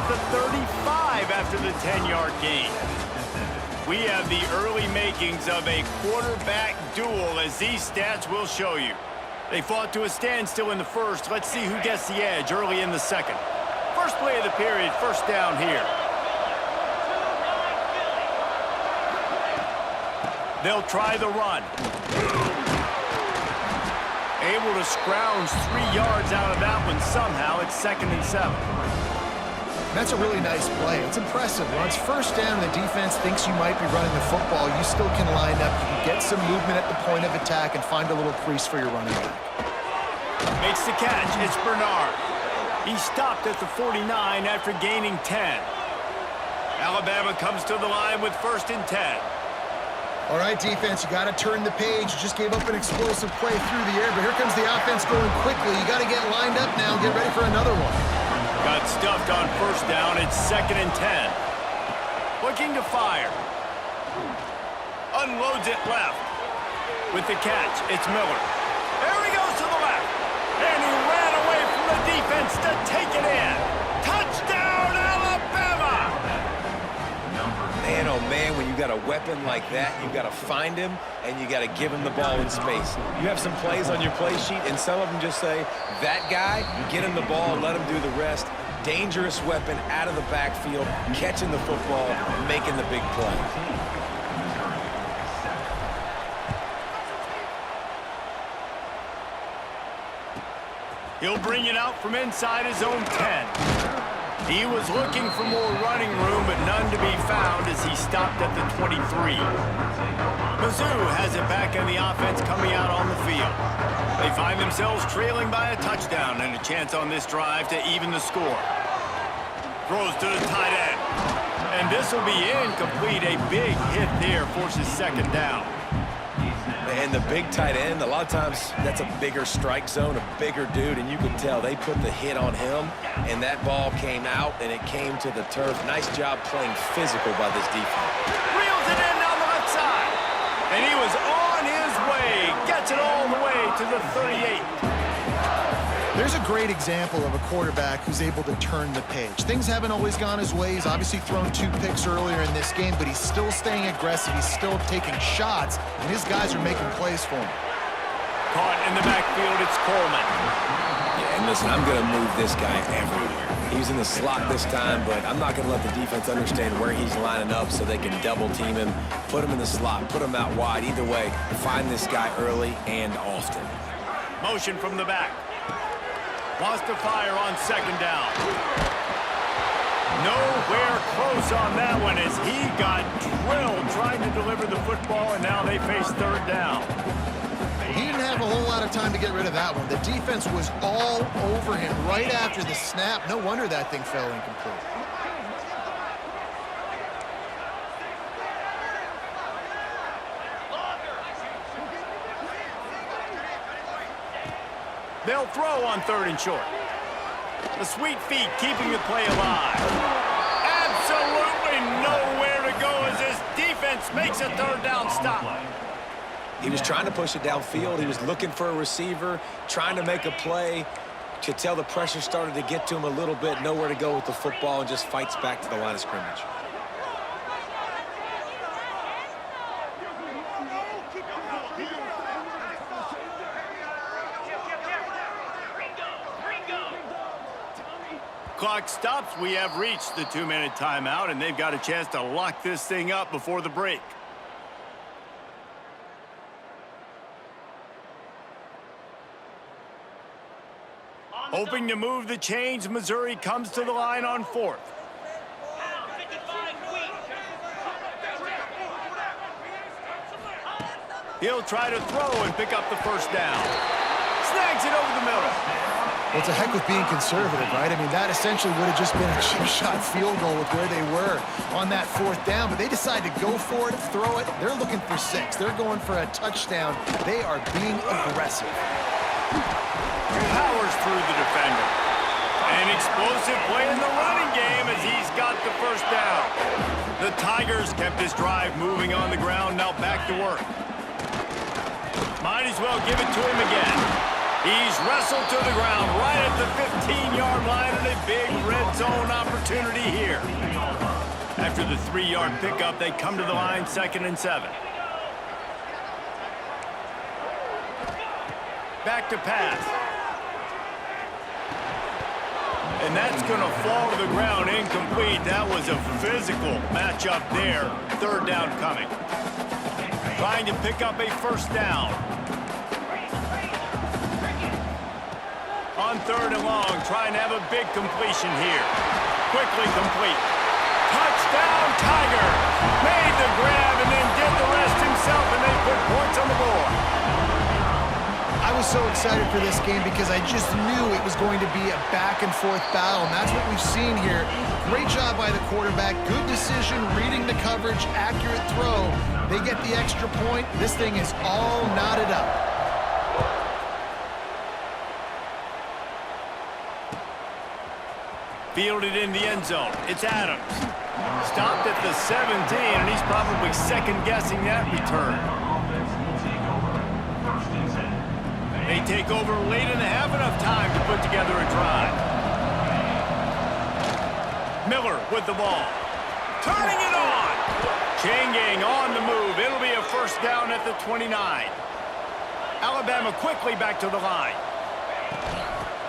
the 35 after the 10-yard gain. We have the early makings of a quarterback duel, as these stats will show you. They fought to a standstill in the first. Let's see who gets the edge early in the second. First play of the period, first down here. They'll try the run. Able to scrounge 3 yards out of that one somehow. It's 2nd and 7. That's a really nice play. It's impressive. When it's first down and the defense thinks you might be running the football, you still can line up. You can get some movement at the point of attack and find a little crease for your running back. Makes the catch. It's Bernard. He stopped at the 49 after gaining 10. Alabama comes to the line with 1st and 10. All right, defense, you got to turn the page. You just gave up an explosive play through the air, but here comes the offense going quickly. You got to get lined up now and get ready for another one. Got stuffed on first down. It's 2nd and 10. Looking to fire. Unloads it left. With the catch, it's Miller. There he goes to the left. And he ran away from the defense to take it in. Touchdown, Alabama! Man, oh man, when you got a weapon like that, you got to find him and you got to give him the ball in space. You have some plays on your play sheet, and some of them just say, that guy, get him the ball, let him do the rest. Dangerous weapon out of the backfield, catching the football, making the big play. He'll bring it out from inside his own 10. He was looking for more running room, but none to be found as he stopped at the 23. Mizzou has it back in the offense coming out on the field. They find themselves trailing by a touchdown and a chance on this drive to even the score. Throws to the tight end. And this will be incomplete. A big hit there forces 2nd down. And the big tight end, a lot of times that's a bigger strike zone, a bigger dude, and you can tell they put the hit on him, and that ball came out, and it came to the turf. Nice job playing physical by this defense. Reels it in down the left side. And he was on his way. Gets it all the way to the 38. There's a great example of a quarterback who's able to turn the page. Things haven't always gone his way. He's obviously thrown 2 picks earlier in this game, but he's still staying aggressive. He's still taking shots, and his guys are making plays for him. Caught in the backfield, it's Coleman. Yeah, and listen, I'm going to move this guy everywhere. He's in the slot this time, but I'm not going to let the defense understand where he's lining up so they can double team him, put him in the slot, put him out wide. Either way, find this guy early and often. Motion from the back. Wants to fire on 2nd down. Nowhere close on that one as he got drilled trying to deliver the football, and now they face 3rd down. He didn't have a whole lot of time to get rid of that one. The defense was all over him right after the snap. No wonder that thing fell incomplete. They'll throw on 3rd and short. The sweet feet keeping the play alive. Absolutely nowhere to go as this defense makes a 3rd down stop. He was trying to push it downfield. He was looking for a receiver, trying to make a play. Could tell the pressure started to get to him a little bit. Nowhere to go with the football, and just fights back to the line of scrimmage. Clock stops. We have reached the 2-minute timeout, and they've got a chance to lock this thing up before the break. Hoping to move the chains, Missouri comes to the line on 4th. He'll try to throw and pick up the 1st down. Snags it over the middle. Well, it's a heck with being conservative, right? I mean, that essentially would have just been a chip shot field goal with where they were on that 4th down, but they decided to go for it, throw it. They're looking for 6. They're going for a touchdown. They are being aggressive. Powers through the defender. An explosive play in the running game as he's got the 1st down. The Tigers kept this drive moving on the ground, now back to work. Might as well give it to him again. He's wrestled to the ground right at the 15-yard line and a big red zone opportunity here. After the 3-yard pickup, they come to the line 2nd and 7. Back to pass. And that's going to fall to the ground incomplete. That was a physical matchup there. 3rd down coming. Trying to pick up a 1st down. On 3rd and long, trying to have a big completion here. Quickly complete. Touchdown, Tiger! Made the grab and then did the rest himself, and they put points on the board. I was so excited for this game because I just knew it was going to be a back-and-forth battle, and that's what we've seen here. Great job by the quarterback, good decision, reading the coverage, accurate throw. They get the extra point. This thing is all knotted up. Fielded in the end zone. It's Adams. Stopped at the 17, and he's probably second-guessing that return. They take over late and have enough time to put together a drive. Miller with the ball. Turning it on. Changing on the move. It'll be a 1st down at the 29. Alabama quickly back to the line.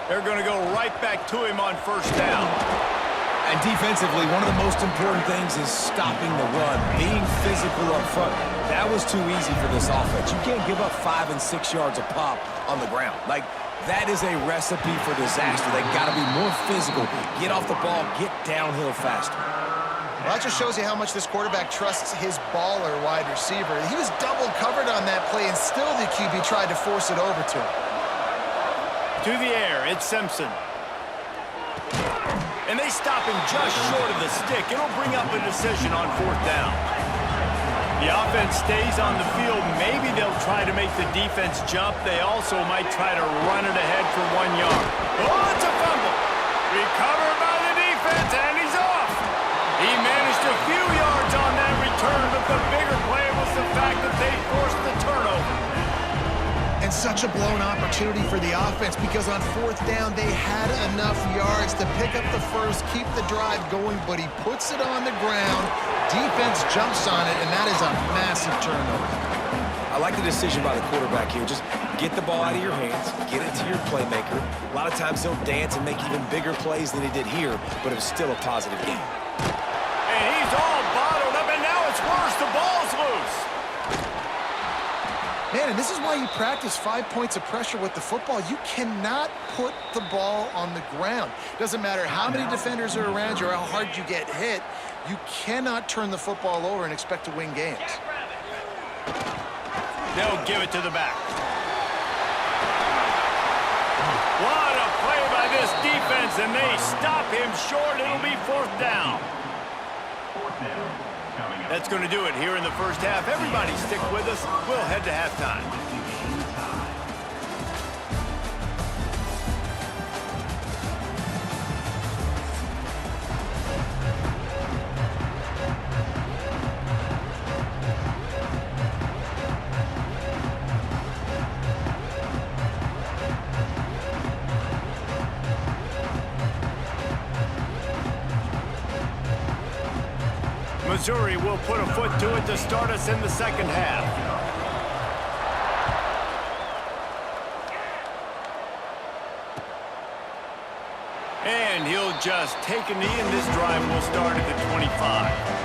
They're going to go right back to him on 1st down. And defensively, one of the most important things is stopping the run, being physical up front. That was too easy for this offense. You can't give up 5 and 6 yards a pop on the ground. Like, that is a recipe for disaster. They got to be more physical, get off the ball, get downhill faster. Well, that just shows you how much this quarterback trusts his baller wide receiver. He was double covered on that play, and still the QB tried to force it over to him. To the air, it's Simpson. And they stop him just short of the stick. It'll bring up a decision on 4th down. The offense stays on the field. Maybe they'll try to make the defense jump. They also might try to run it ahead for 1 yard. Oh, it's a fumble. Recovered by the defense, and he's off. He managed a few yards on that return, but the bigger play was the fact that they forced the turnover. And such a blown opportunity for the offense because on 4th down, they had enough yards to pick up the first, keep the drive going, but he puts it on the ground. Defense jumps on it, and that is a massive turnover. I like the decision by the quarterback here. Just get the ball out of your hands, get it to your playmaker. A lot of times he'll dance and make even bigger plays than he did here, but it was still a positive game. And he's all bottled up, and now it's worse. The ball's loose. Man, and this is why you practice 5 points of pressure with the football. You cannot put the ball on the ground. Doesn't matter how many defenders are around you or how hard you get hit. You cannot turn the football over and expect to win games. They'll give it to the back. What a play by this defense, and they stop him short. It'll be 4th down. That's going to do it here in the 1st half. Everybody stick with us. We'll head to halftime. Missouri will put a foot to it to start us in the 2nd half. And he'll just take a knee, and this drive will start at the 25.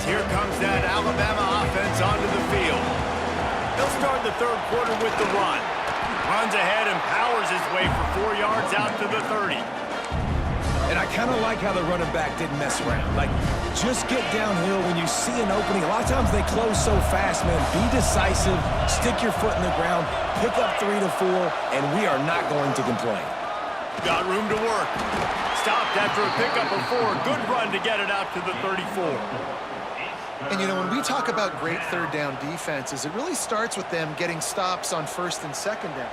here comes that Alabama offense onto the field. They'll start the third quarter with the run. Runs ahead and powers his way for 4 yards out to the 30. And I kind of like how the running back didn't mess around. Like, just get downhill when you see an opening. A lot of times they close so fast, man. Be decisive, stick your foot in the ground, pick up 3 to 4, and we are not going to complain. Got room to work. Stopped after a pickup of 4. Good run to get it out to the 34. And, you know, when we talk about great third down defenses, it really starts with them getting stops on first and second down.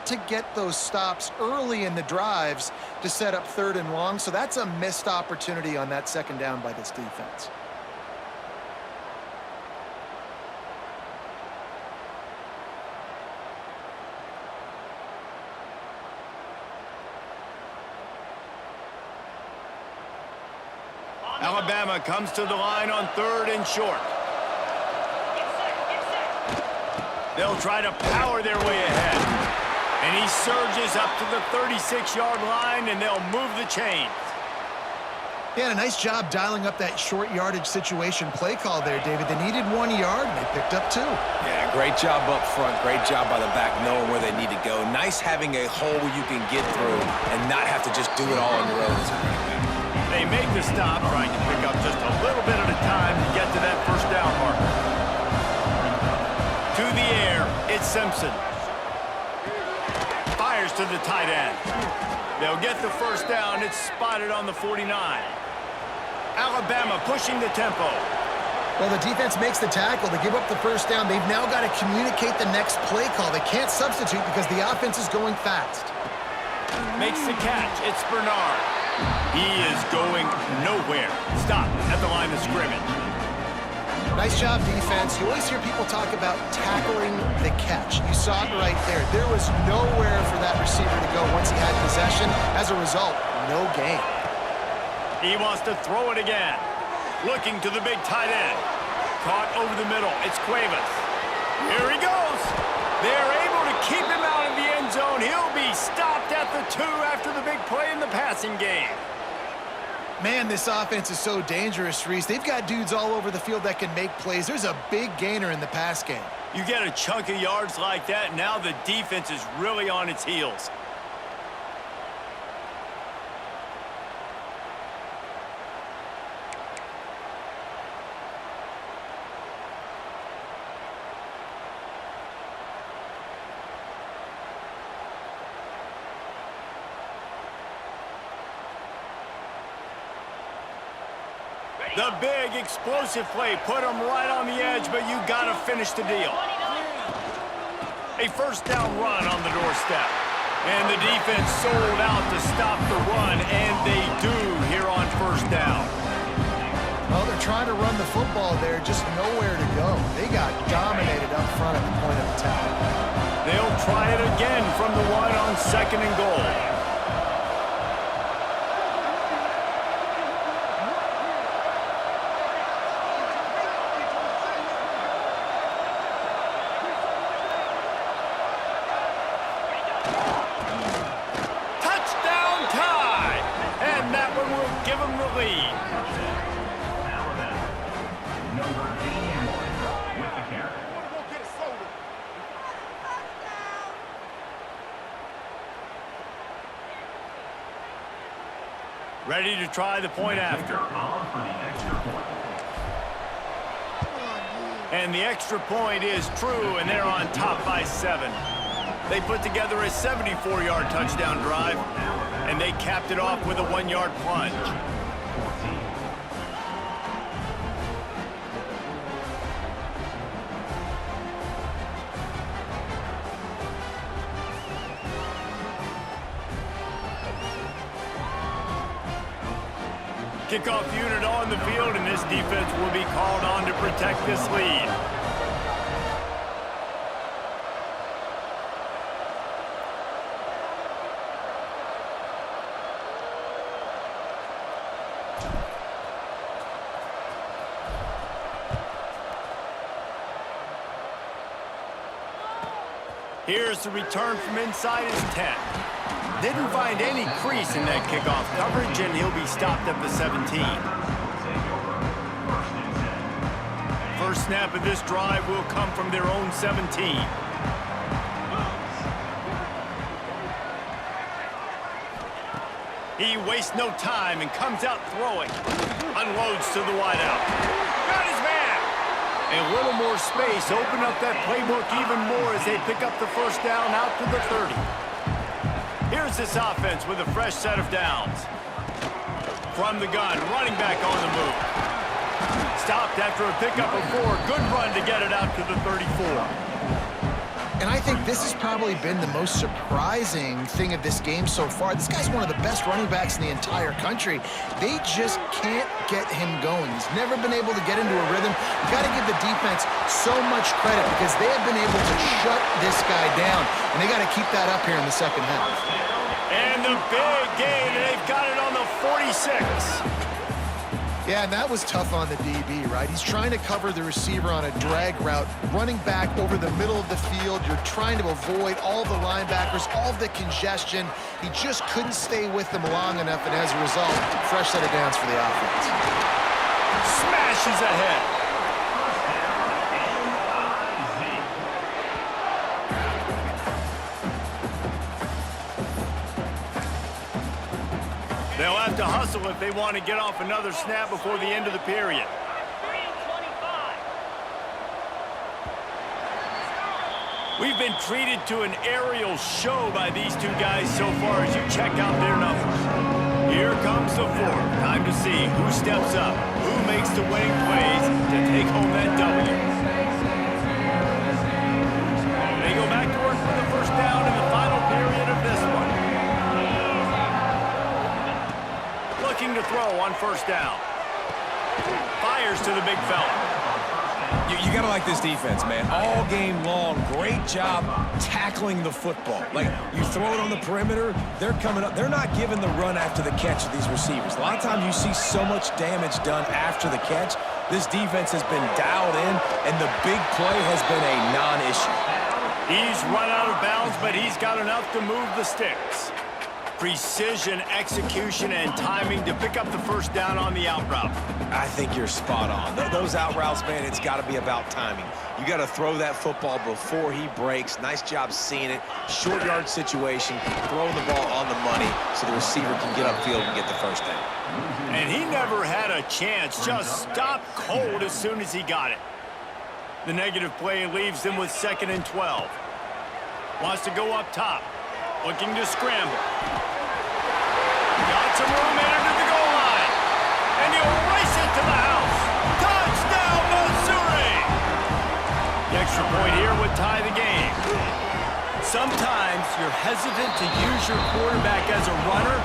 To get those stops early in the drives to set up third and long. So that's a missed opportunity on that second down by this defense. Alabama comes to the line on 3rd and short. They'll try to power their way ahead. And he surges up to the 36-yard line, and they'll move the chains. Yeah, a nice job dialing up that short yardage situation play call there, David. They needed 1 yard, and they picked up 2. Yeah, great job up front. Great job by the back knowing where they need to go. Nice having a hole where you can get through and not have to just do it all on your own. They make the stop, trying to pick up just a little bit at a time to get to that first down marker. To the air, it's Simpson. Fires to the tight end. They'll get the first down. It's spotted on the 49. Alabama pushing the tempo. Well, the defense makes the tackle. They give up the first down. They've now got to communicate the next play call. They can't substitute because the offense is going fast. Makes the catch. It's Bernard. He is going nowhere. Stop at the line of scrimmage. Nice job, defense. You always hear people talk about tackling the catch. You saw it right there. There was nowhere for that receiver to go once he had possession. As a result, no gain. He wants to throw it again. Looking to the big tight end. Caught over the middle. It's Cuevas. Here he goes. They're able to keep him out of the end zone. He'll be stopped at the 2 after the big play in the passing game. Man, this offense is so dangerous, Reese. They've got dudes all over the field that can make plays. There's a big gainer in the pass game. You get a chunk of yards like that, now the defense is really on its heels. The big explosive play put him right on the edge, but you got to finish the deal. A first down run on the doorstep. And the defense sold out to stop the run, and they do here on first down. Well, they're trying to run the football there, just nowhere to go. They got dominated up front at the point of attack. They'll try it again from the 1 on 2nd and goal. Ready to try the point after. And the extra point is true, and they're on top by 7. They put together a 74-yard touchdown drive, and they capped it off with a 1-yard plunge. Kickoff unit on the field, and this defense will be called on to protect this lead. Here's the return from inside his 10. Didn't find any crease in that kickoff coverage, and he'll be stopped at the 17. First snap of this drive will come from their own 17. He wastes no time and comes out throwing. Unloads to the wideout. Got his man! A little more space, open up that playbook even more as they pick up the first down out to the 30. Here's this offense with a fresh set of downs. From the gun, running back on the move. Stopped after a pickup of 4. Good run to get it out to the 34. And I think this has probably been the most surprising thing of this game so far. This guy's one of the best running backs in the entire country. They just can't get him going. He's never been able to get into a rhythm. You got to give the defense so much credit because they have been able to shut this guy down, and they got to keep that up here in the second half. And the big gain, they've got it on the 46. Yeah, and that was tough on the DB, right? He's trying to cover the receiver on a drag route, running back over the middle of the field. You're trying to avoid all the linebackers, all the congestion. He just couldn't stay with them long enough, and as a result, fresh set of downs for the offense. Smashes ahead. They'll have to hustle if they want to get off another snap before the end of the period. We've been treated to an aerial show by these two guys so far as you check out their numbers. Here comes the fourth. Time to see who steps up, who makes the winning plays to take home that W. They go back to work for the first down in the final period of this one. Looking to throw on first down. Fires to the big fella. You got to like this defense, man. All game long, great job tackling the football. Like, you throw it on the perimeter, they're coming up. They're not giving the run after the catch of these receivers. A lot of times you see so much damage done after the catch. This defense has been dialed in, and the big play has been a non-issue. He's run out of bounds, but he's got enough to move the sticks. Precision, execution, and timing to pick up the first down on the out route. I think you're spot on. Those out routes, man, it's got to be about timing. You got to throw that football before he breaks. Nice job seeing it. Short yard situation, throwing the ball on the money so the receiver can get upfield and get the first down. And he never had a chance. Just stopped cold as soon as he got it. The negative play leaves them with 2nd and 12. Wants to go up top. Looking to scramble. Got some room into the goal line. And he'll race it to the house. Touchdown, Missouri! The extra point here would tie the game. Sometimes you're hesitant to use your quarterback as a runner,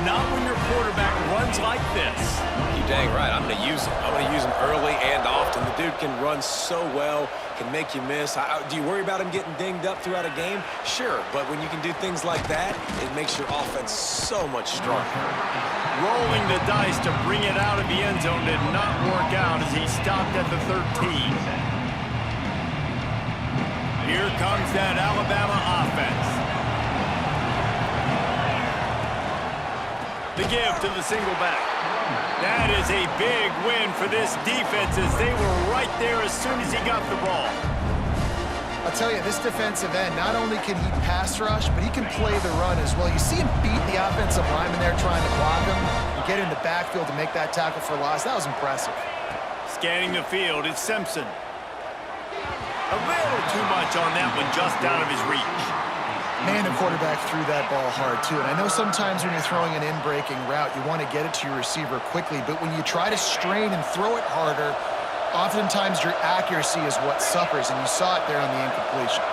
not when your quarterback runs like this. You're dang right. I'm going to use him. I'm going to use him early and often. The dude can run so well, can make you miss. Do you worry about him getting dinged up throughout a game? Sure, but when you can do things like that, it makes your offense so much stronger. Rolling the dice to bring it out of the end zone did not work out as he stopped at the 13. Here comes that Alabama offense. The give to the single back. That is a big win for this defense as they were right there as soon as he got the ball. I'll tell you, this defensive end, not only can he pass rush, but he can play the run as well. You see him beat the offensive lineman there trying to block him and get in the backfield to make that tackle for loss. That was impressive. Scanning the field, it's Simpson. A little too much on that one, just out of his reach. Man, the quarterback threw that ball hard, too. And I know sometimes when you're throwing an in-breaking route, you want to get it to your receiver quickly. But when you try to strain and throw it harder, oftentimes your accuracy is what suffers. And you saw it there on the incompletion.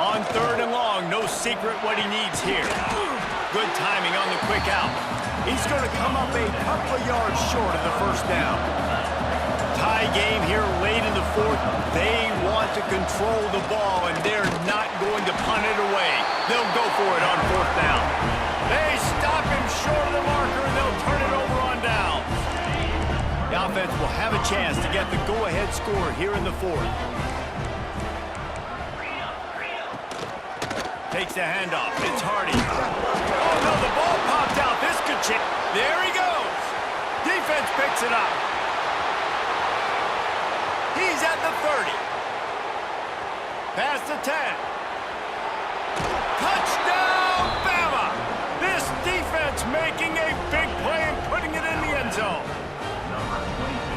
On 3rd and long, no secret what he needs here. Good timing on the quick out. He's going to come up a couple of yards short of the first down. Tie game here late in the 4th. They want to control the ball, and they're not going to punt it away. They'll go for it on 4th down. They stop him short of the marker, and they'll turn it over on downs. The offense will have a chance to get the go-ahead score here in the 4th. Takes the handoff. It's Hardy. Oh, no, the ball popped out. This could change. There he goes. Defense picks it up. He's at the 30. Past the 10. Touchdown, Bama! This defense making a big play and putting it in the end zone.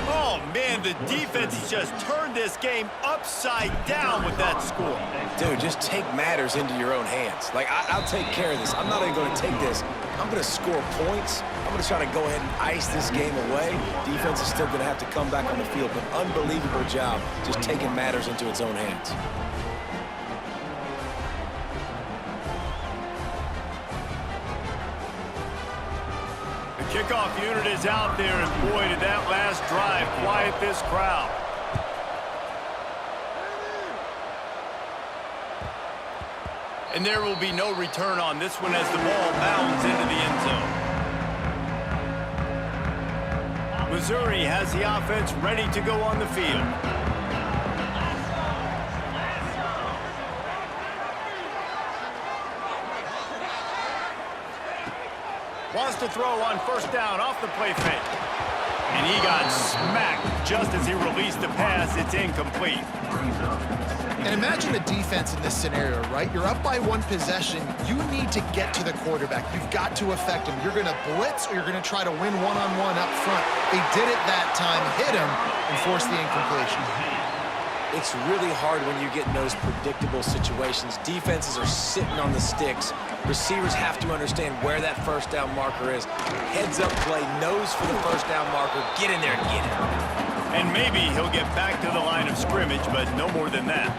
Oh, man, the defense has just turned this game upside down with that score. Dude, just take matters into your own hands. Like, I'll take care of this. I'm not even going to take this. I'm going to score points. I'm going to try to go ahead and ice this game away. Defense is still going to have to come back on the field, but unbelievable job just taking matters into its own hands. The kickoff unit is out there, and boy, did that last drive quiet this crowd. And there will be no return on this one as the ball bounds into the end zone. Missouri has the offense ready to go on the field. Wants to throw on 1st down off the play fake. And he got smacked just as he released the pass. It's incomplete. And imagine the defense in this scenario, right? You're up by 1 possession. You need to get to the quarterback. You've got to affect him. You're going to blitz or you're going to try to win one-on-one up front. They did it that time, hit him, and forced the incompletion. It's really hard when you get in those predictable situations. Defenses are sitting on the sticks. Receivers have to understand where that 1st down marker is. Heads up play, nose for the 1st down marker. Get in there and get it. And maybe he'll get back to the line of scrimmage, but no more than that.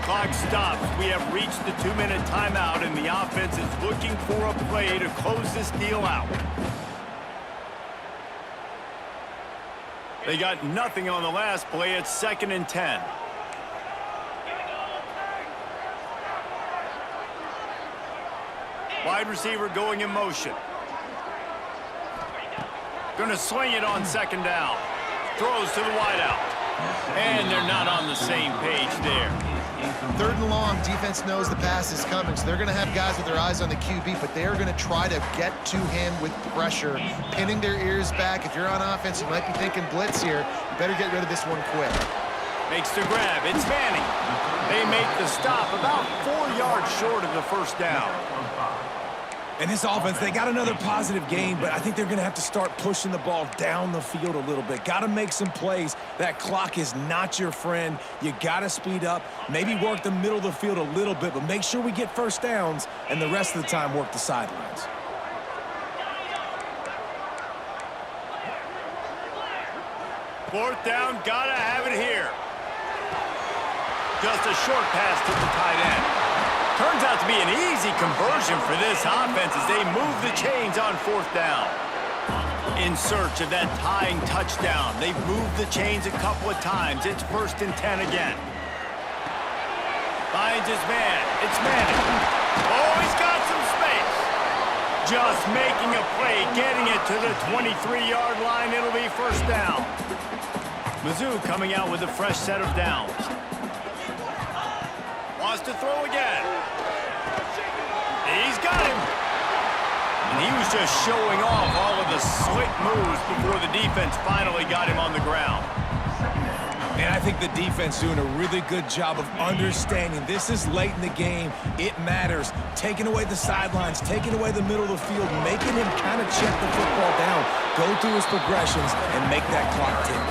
Clock stops. We have reached the 2-minute timeout, and the offense is looking for a play to close this deal out. They got nothing on the last play. It's 2nd and 10. Wide receiver going in motion. Going to sling it on 2nd down. Throws to the wideout. And they're not on the same page there. 3rd and long, defense knows the pass is coming, so they're going to have guys with their eyes on the QB, but they are going to try to get to him with pressure, pinning their ears back. If you're on offense, you might be thinking blitz here. You better get rid of this one quick. Makes the grab. It's Manning. They make the stop about 4 yards short of the 1st down. And this offense, they got another positive game, but I think they're going to have to start pushing the ball down the field a little bit. Got to make some plays. That clock is not your friend. You got to speed up, maybe work the middle of the field a little bit, but make sure we get 1st downs, and the rest of the time work the sidelines. Fourth down, got to have it here. Just a short pass to the tight end. Turns out to be an easy conversion for this offense as they move the chains on 4th down. In search of that tying touchdown. They've moved the chains a couple of times. It's 1st and 10 again. Finds his man. It's Manning. Oh, he's got some space. Just making a play, getting it to the 23-yard line. It'll be 1st down. Mizzou coming out with a fresh set of downs. Wants to throw again. He's got him. And he was just showing off all of the slick moves before the defense finally got him on the ground. And I think the defense doing a really good job of understanding this is late in the game. It matters. Taking away the sidelines, taking away the middle of the field, making him kind of check the football down, go through his progressions, and make that clock tick.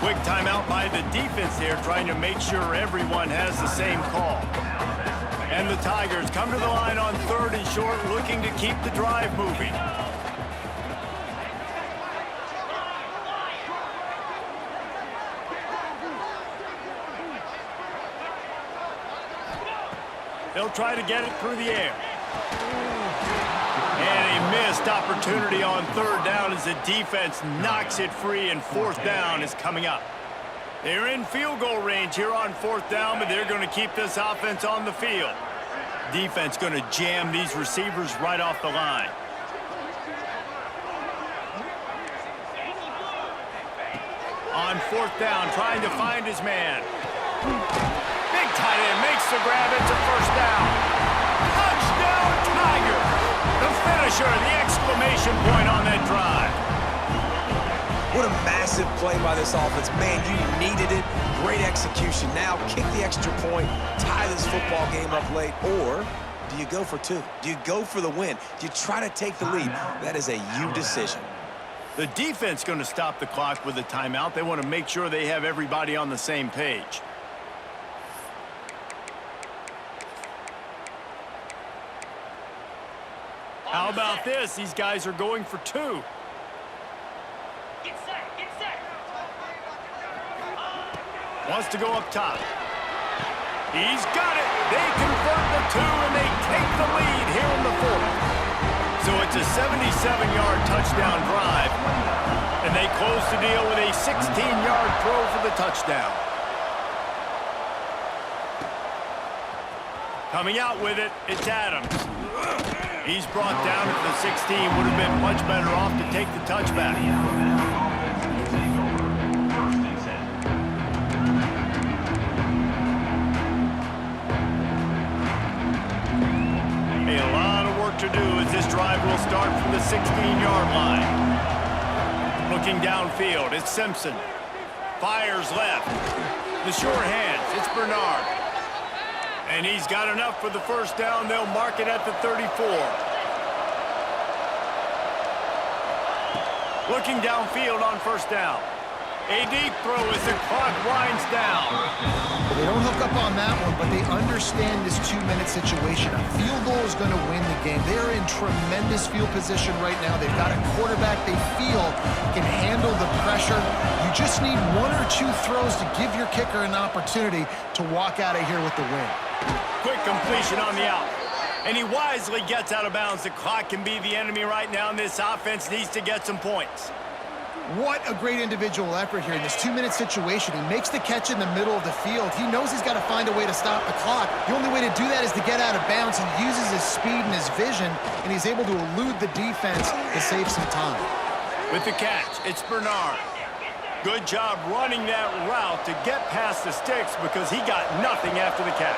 Quick timeout by the defense here, trying to make sure everyone has the same call. And the Tigers come to the line on 3rd and short, looking to keep the drive moving. They'll try to get it through the air. And a missed opportunity on third down as the defense knocks it free, and fourth down is coming up. They're in field goal range here on fourth down, but they're going to keep this offense on the field. Defense going to jam these receivers right off the line. On fourth down, trying to find his man. Big tight end makes the grab. It's a first down. Touchdown, Tiger! The finisher, the exclamation point on that drive. What a massive play by this offense. Man, you needed it. Great execution. Now kick the extra point, tie this football game up late, or do you go for two? Do you go for the win? Do you try to take the lead? That is a you decision. The defense going to stop the clock with a timeout. They want to make sure they have everybody on the same page. How about this? These guys are going for two. Wants to go up top. He's got it. They convert the two, and they take the lead here in the fourth. So it's a 77-yard touchdown drive, and they close the deal with a 16-yard throw for the touchdown. Coming out with it, it's Adams. He's brought down at the 16. Would have been much better off to take the touchback. A lot of work to do as this drive will start from the 16-yard line. Looking downfield, it's Simpson. Fires left. The short hands, it's Bernard. And he's got enough for the first down. They'll mark it at the 34. Looking downfield on first down. A deep throw as the clock winds down. They don't hook up on that one, but they understand this two-minute situation. A field goal is going to win the game. They're in tremendous field position right now. They've got a quarterback they feel can handle the pressure. You just need one or two throws to give your kicker an opportunity to walk out of here with the win. Quick completion on the out. And he wisely gets out of bounds. The clock can be the enemy right now, and this offense needs to get some points. What a great individual effort here in this two-minute situation. He makes the catch in the middle of the field. He knows he's got to find a way to stop the clock. The only way to do that is to get out of bounds. He uses his speed and his vision, and he's able to elude the defense to save some time. With the catch, it's Bernard. Good job running that route to get past the sticks because he got nothing after the catch.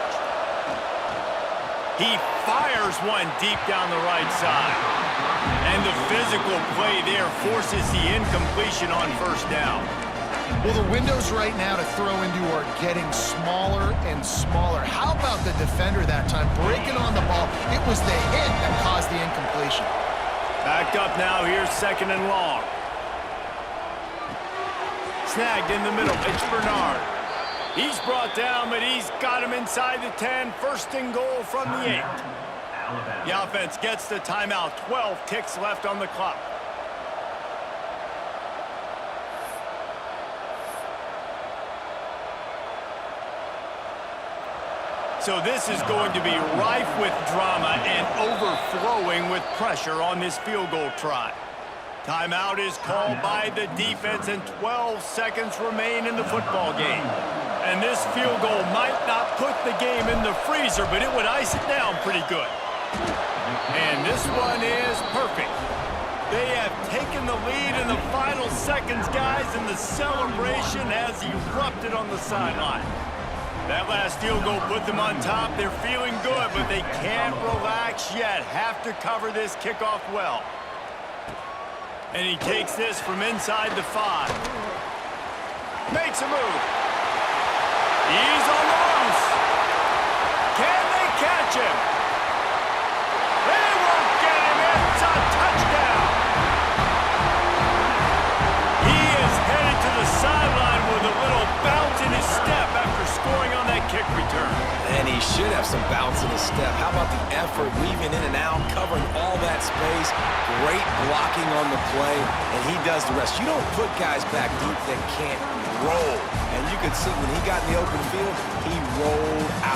He fires one deep down the right side. And the physical play there forces the incompletion on first down. Well, the windows right now to throw into are getting smaller and smaller. How about the defender that time breaking on the ball? It was the hit that caused the incompletion. Backed up now, here's second and long. Snagged in the middle, it's Bernard. He's brought down, but he's got him inside the 10. First and goal from the 8. The offense gets the timeout. 12 ticks left on the clock. So this is going to be rife with drama and overflowing with pressure on this field goal try. Timeout is called by the defense, and 12 seconds remain in the football game. And this field goal might not put the game in the freezer, but it would ice it down pretty good. And this one is perfect. They have taken the lead in the final seconds, guys, and the celebration has erupted on the sideline. That last field goal put them on top. They're feeling good, but they can't relax yet. Have to cover this kickoff well. And he takes this from inside the 5. Makes a move. He's on the loose. Can they catch him? They won't get him. It's a touchdown. He is headed to the sideline with a little bounce in his step after scoring on that kick return. And he should have some bounce in his step. How about the effort, weaving in and out, covering all that space. Great blocking on the play, and he does the rest. You don't put guys back deep that can't roll. And you could see when he got in the open field, he rolled out.